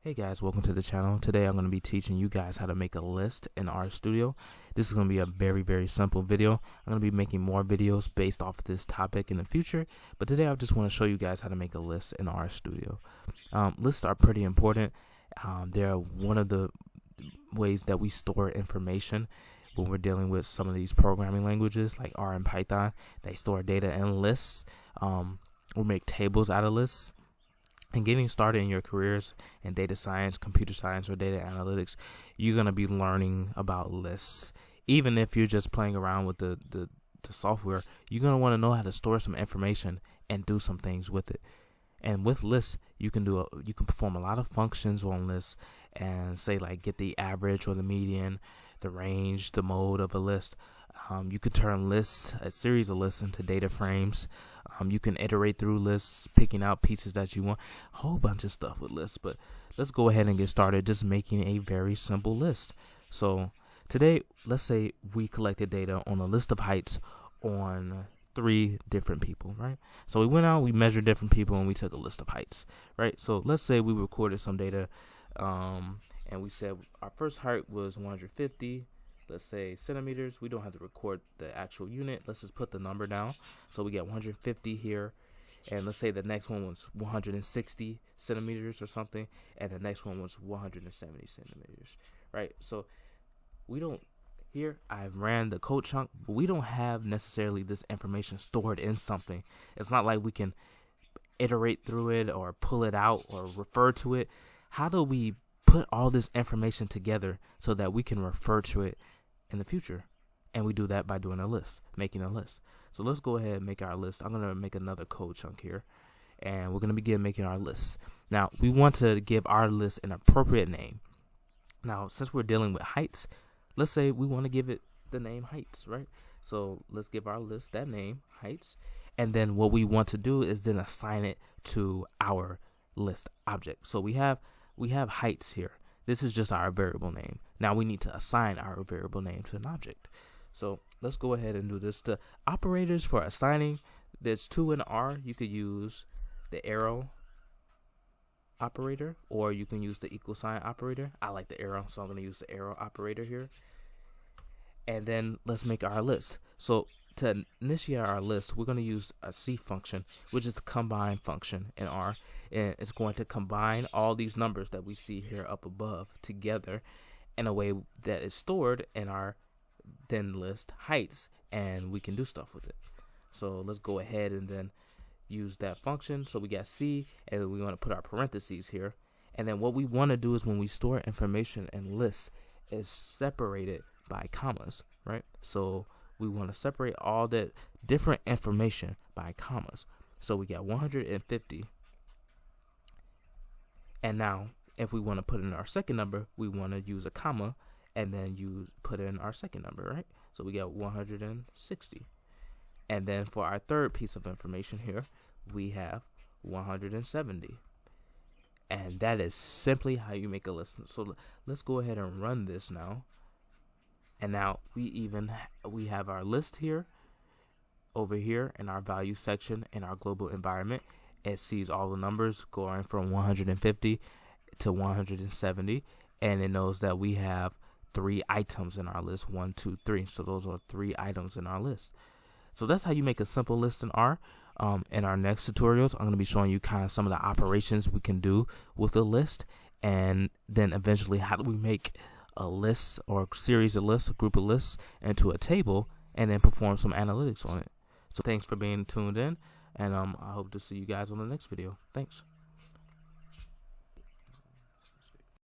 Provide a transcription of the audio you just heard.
Hey guys, welcome to the channel. Today I'm going to be teaching you guys how to make a list in RStudio. This is going to be a very simple video. I'm going to be making more videos based off of this topic in the future, but today I just want to show you guys how to make a list in RStudio. Lists are pretty important. They're one of the ways that we store information when we're dealing with some of these programming languages like R and Python. They store data in lists. We make tables out of lists. And getting started in your careers in data science, computer science, or data analytics, you're going to be learning about lists. Even if you're just playing around with the software, you're going to want to know how to store some information and do some things with it. And with lists, you can perform a lot of functions on lists and say like get the average or the median, the range, the mode of a list. You could turn a series of lists into data frames. You can iterate through lists, picking out pieces that you want, a whole bunch of stuff with lists. But let's go ahead and get started just making a very simple list. So today, let's say we collected data on a list of heights on 3 different people, right? So we went out, we measured different people, and we took a list of heights, right? So let's say we recorded some data, and we said our first height was 150. Let's say centimeters. We don't have to record the actual unit. Let's just put the number down. So we get 150 here. And let's say the next one was 160 centimeters or something. And the next one was 170 centimeters. Right? So we don't, here I've ran the code chunk, but we don't have necessarily this information stored in something. It's not like we can iterate through it or pull it out or refer to it. How do we put all this information together so that we can refer to it in the future? And we do that by doing a list, making a list. So let's go ahead and make our list. I'm going to make another code chunk here, and we're going to begin making our lists. Now, we want to give our list an appropriate name. Now, since we're dealing with heights, let's say we want to give it the name heights, right? So let's give our list that name, heights. And then what we want to do is then assign it to our list object. So we have heights here. This is just our variable name. Now we need to assign our variable name to an object. So let's go ahead and do this. The operators for assigning, there's 2 in R. You could use the arrow operator, or you can use the equal sign operator. I like the arrow, so I'm going to use the arrow operator here. And then let's make our list. So to initiate our list, we're going to use a C function, which is the combine function in R. And it's going to combine all these numbers that we see here up above together in a way that is stored in our then list heights, and we can do stuff with it. So let's go ahead and then use that function. So we got C, and we want to put our parentheses here. And then what we want to do is when we store information in lists is separate it by commas, right? So we want to separate all that different information by commas. So we got 150. And now, if we want to put in our second number, we want to use a comma and then put in our second number, right? So we got 160. And then for our third piece of information here, we have 170. And that is simply how you make a list. So let's go ahead and run this now. And now we have our list here, over here in our value section in our global environment. It sees all the numbers going from 150 to 170, and it knows that we have 3 items in our list, 1, 2, 3. So those are 3 items in our list. So that's how you make a simple list in R. In our next tutorials, I'm going to be showing you kind of some of the operations we can do with a list, and then eventually how do we make a list or a series of lists, a group of lists into a table, and then perform some analytics on it. So thanks for being tuned in, and I hope to see you guys on the next video. Thanks.